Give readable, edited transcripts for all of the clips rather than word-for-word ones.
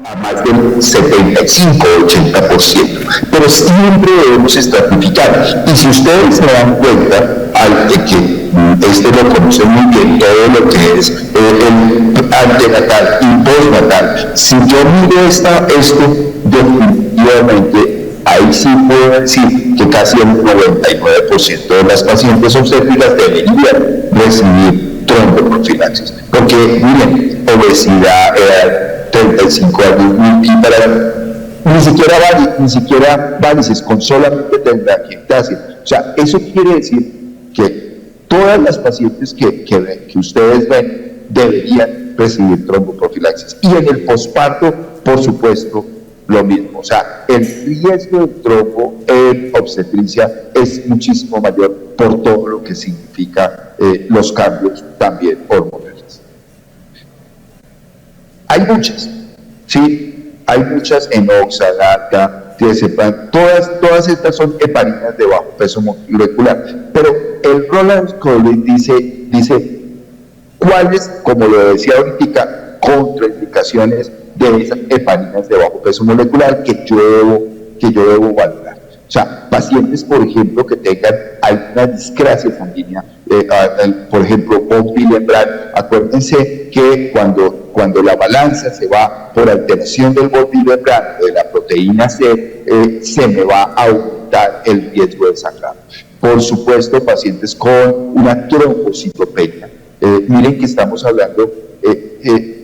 a más del 75-80%. Pero siempre debemos estratificar. Y si ustedes se dan cuenta, al de que este lo conoce muy bien, todo lo que es el antenatal y postnatal, si yo miro esto, definitivamente, ahí sí puedo decir que casi el 99% de las pacientes obstétricas deberían recibir tromboprofilaxis. Porque, miren, obesidad, 35 años, ni siquiera varices, con solamente telangiectasia. O sea, eso quiere decir que todas las pacientes que ustedes ven deberían recibir tromboprofilaxis. Y en el posparto, por supuesto, lo mismo. O sea, el riesgo de trombo en obstetricia es muchísimo mayor por todo lo que significa los cambios también hormonales. Hay muchas, ¿sí? Hay muchas, enoxa, DACA, diazepam, todas estas son heparinas de bajo peso molecular. Pero el Roland Coley dice cuáles, como lo decía ahorita, contraindicaciones de esas heparinas de bajo peso molecular que yo debo valorar. O sea, pacientes, por ejemplo, que tengan alguna discrasia sanguínea, por ejemplo, von Willebrand, acuérdense que cuando la balanza se va por alteración del von Willebrand, de la proteína C, se me va a aumentar el riesgo de sangrado. Por supuesto, pacientes con una trombocitopenia. Miren que estamos hablando,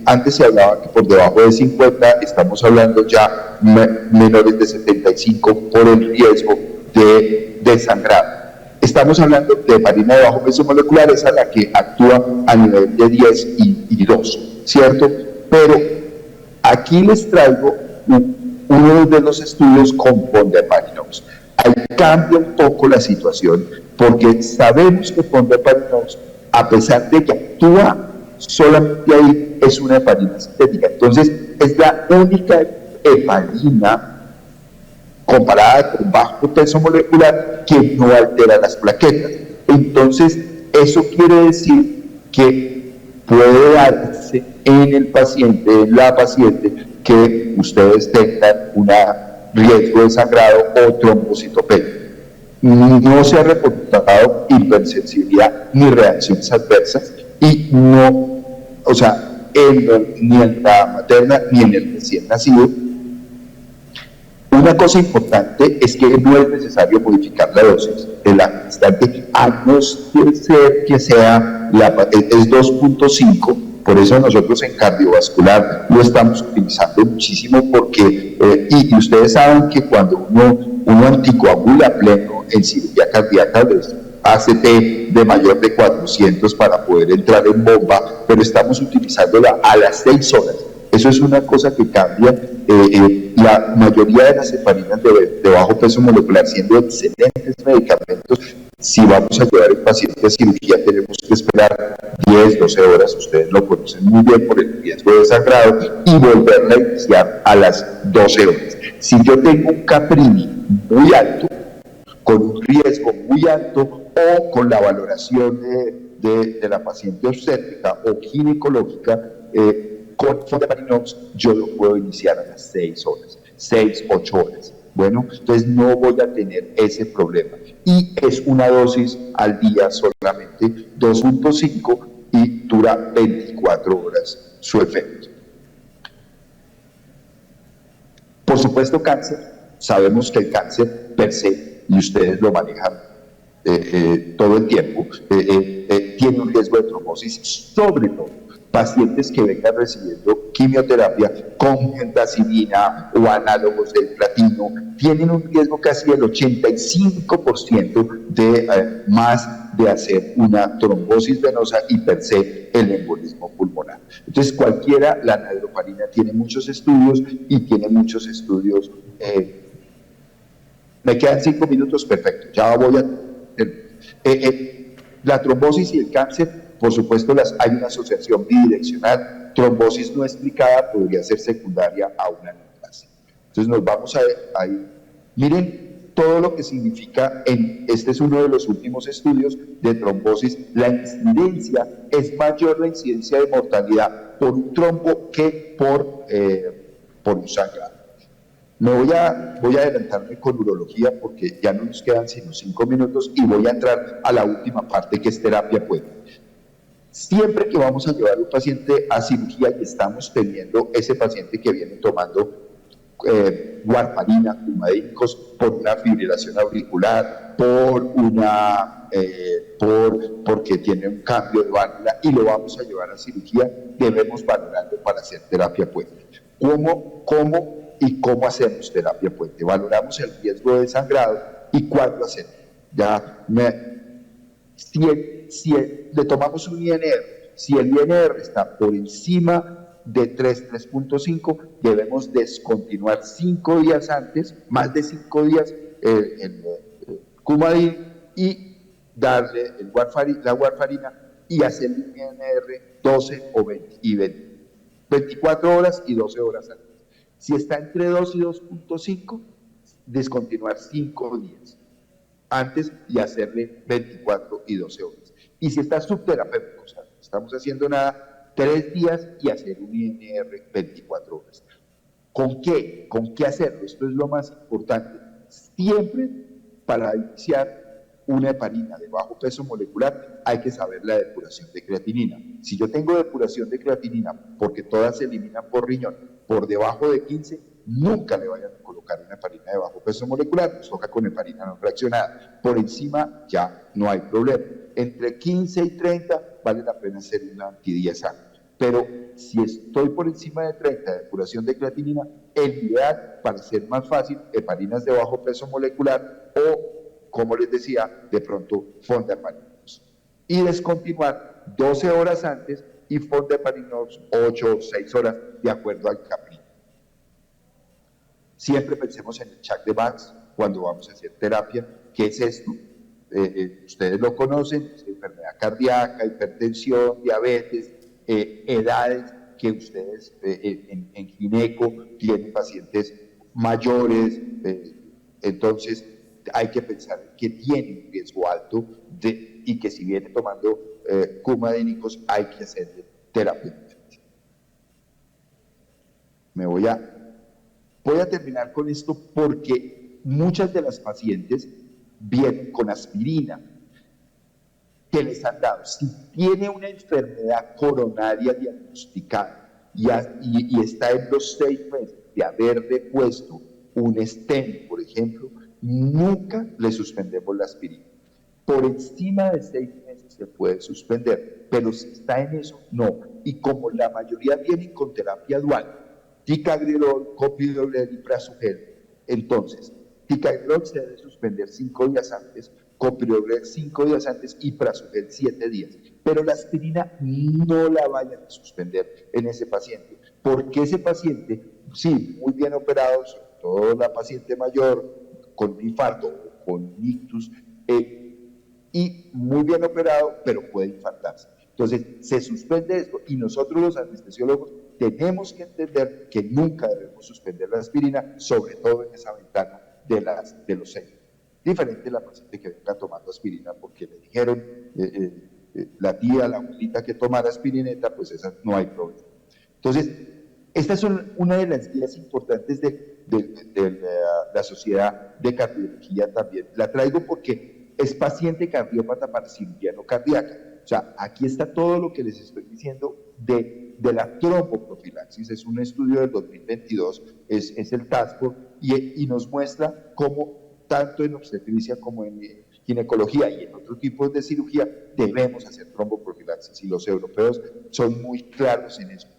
antes se hablaba que por debajo de 50, estamos hablando ya menores de 75 por el riesgo de sangrado. Estamos hablando de heparina de bajo peso molecular, esa es la que actúa a nivel de 10 y 2, ¿cierto? Pero aquí les traigo uno de los estudios con fondaparinux. Ahí cambia un poco la situación, porque sabemos que fondaparinux, a pesar de que actúa solamente ahí, es una heparina sintética. Entonces, es la única heparina comparada con bajo peso molecular que no altera las plaquetas. Entonces, eso quiere decir que puede darse en el paciente, en la paciente, que ustedes tengan un riesgo de sangrado o trombocitopenia. No se ha reportado hipersensibilidad ni reacciones adversas y no, o sea, ni en la materna ni en el recién nacido. Una cosa importante es que no es necesario modificar la dosis de la gestante, a no ser que sea, es 2.5, por eso nosotros en cardiovascular lo estamos utilizando muchísimo porque, y ustedes saben que cuando uno anticoagula pleno en cirugía cardíaca, les ACT de mayor de 400 para poder entrar en bomba, pero estamos utilizándola a las 6 horas. Eso es una cosa que cambia. La mayoría de las heparinas de bajo peso molecular, siendo excelentes medicamentos, si vamos a llevar el paciente a cirugía, tenemos que esperar 10, 12 horas, ustedes lo conocen muy bien por el riesgo de sangrado, y volverla a iniciar a las 12 horas. Si yo tengo un Caprini muy alto, con un riesgo muy alto, o con la valoración de la paciente obstétrica o ginecológica, con fondaparinux, yo lo puedo iniciar a las 6 horas, 6, 8 horas. Bueno, entonces no voy a tener ese problema. Y es una dosis al día solamente, 2.5, y dura 24 horas su efecto. Por supuesto, cáncer. Sabemos que el cáncer per se, y ustedes lo manejan todo el tiempo, tiene un riesgo de trombosis, sobre todo pacientes que vengan recibiendo quimioterapia con gemcitabina o análogos del platino, tienen un riesgo casi del 85% de más de hacer una trombosis venosa y per se el embolismo pulmonar. Entonces, cualquiera, la natroparina tiene muchos estudios y tiene muchos estudios. Me quedan 5 minutos, perfecto, ya voy a... la trombosis y el cáncer, por supuesto, hay una asociación bidireccional. Trombosis no explicada podría ser secundaria a una neoplasia. Entonces nos vamos a ir. Miren todo lo que significa, este es uno de los últimos estudios de trombosis. La incidencia, es mayor la incidencia de mortalidad por un trombo que por por un sangrado. Voy a adelantarme con urología porque ya no nos quedan sino 5 minutos y voy a entrar a la última parte que es terapia puente. Siempre que vamos a llevar a un paciente a cirugía y estamos teniendo ese paciente que viene tomando warfarina, coumadínicos, por una fibrilación auricular, porque tiene un cambio de válvula y lo vamos a llevar a cirugía, debemos valorarlo para hacer terapia puente. ¿Cómo hacemos terapia puente? Valoramos el riesgo de sangrado y cuándo hacemos. Si le tomamos un INR, si el INR está por encima de 3.5, debemos descontinuar 5 días antes, más de 5 días, el Coumadin y darle la warfarina y hacer el INR 12 o 20, 24 horas y 12 horas antes. Si está entre 2 y 2.5, descontinuar 5 días antes y hacerle 24 y 12 horas. Y si está subterapéutico, o sea, no estamos haciendo nada, 3 días y hacer un INR 24 horas. ¿Con qué? ¿Con qué hacerlo? Esto es lo más importante. Siempre para iniciar una heparina de bajo peso molecular hay que saber la depuración de creatinina. Si yo tengo depuración de creatinina, porque todas se eliminan por riñón, por debajo de 15, nunca le vayan a colocar una heparina de bajo peso molecular, nos toca con heparina no fraccionada. Por encima ya no hay problema. Entre 15 y 30 vale la pena hacer una antidiazana. Pero si estoy por encima de 30 de depuración de creatinina, el ideal, para ser más fácil, heparinas de bajo peso molecular o, como les decía, de pronto fondaparinos. Y descontinuar 12 horas antes y fondaparinos 8 o 6 horas de acuerdo al capricho. Siempre pensemos en el check de VAX cuando vamos a hacer terapia. ¿Qué es esto? Ustedes lo conocen, es enfermedad cardíaca, hipertensión, diabetes, edades que ustedes en gineco tienen pacientes mayores, entonces hay que pensar que tiene un riesgo alto y que si viene tomando coumadínicos hay que hacerle terapia. Voy a terminar con esto porque muchas de las pacientes vienen con aspirina que les han dado. Si tiene una enfermedad coronaria diagnosticada y está en los 6 meses de haberle puesto un stent, por ejemplo, nunca le suspendemos la aspirina. Por encima de 6 meses se puede suspender, pero si está en eso, no. Y como la mayoría vienen con terapia dual, ticagrelor, clopidogrel y prasugrel, entonces ticagrelor se debe suspender 5 días antes, clopidogrel 5 días antes y prasugrel 7 días. Pero la aspirina no la vayan a suspender en ese paciente, porque ese paciente, sí, muy bien operado, sobre todo la paciente mayor con un infarto o con un ictus, y muy bien operado, pero puede infartarse. Entonces, se suspende esto y nosotros los anestesiólogos tenemos que entender que nunca debemos suspender la aspirina, sobre todo en esa ventana de los 6. Diferente la paciente que venga tomando aspirina porque le dijeron la tía, la abuelita que tomara aspirineta, pues esa no hay problema. Entonces, estas son una de las guías importantes de la Sociedad de Cardiología también. La traigo porque es paciente cardiópata para cirugía no cardíaca. O sea, aquí está todo lo que les estoy diciendo de la tromboprofilaxis. Es un estudio del 2022, es el Task Force, y nos muestra cómo tanto en obstetricia como en ginecología y en otros tipos de cirugía debemos hacer tromboprofilaxis, y los europeos son muy claros en eso.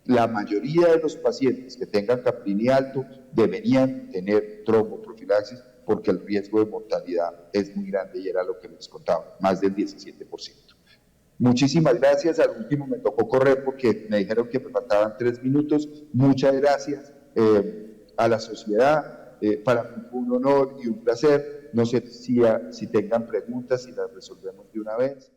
La mayoría de los pacientes que tengan Caprini alto deberían tener tromboprofilaxis porque el riesgo de mortalidad es muy grande y era lo que les contaba, más del 17%. Muchísimas gracias. Al último me tocó correr porque me dijeron que me faltaban 3 minutos. Muchas gracias a la sociedad. Para mí fue un honor y un placer. No sé si tengan preguntas y las resolvemos de una vez.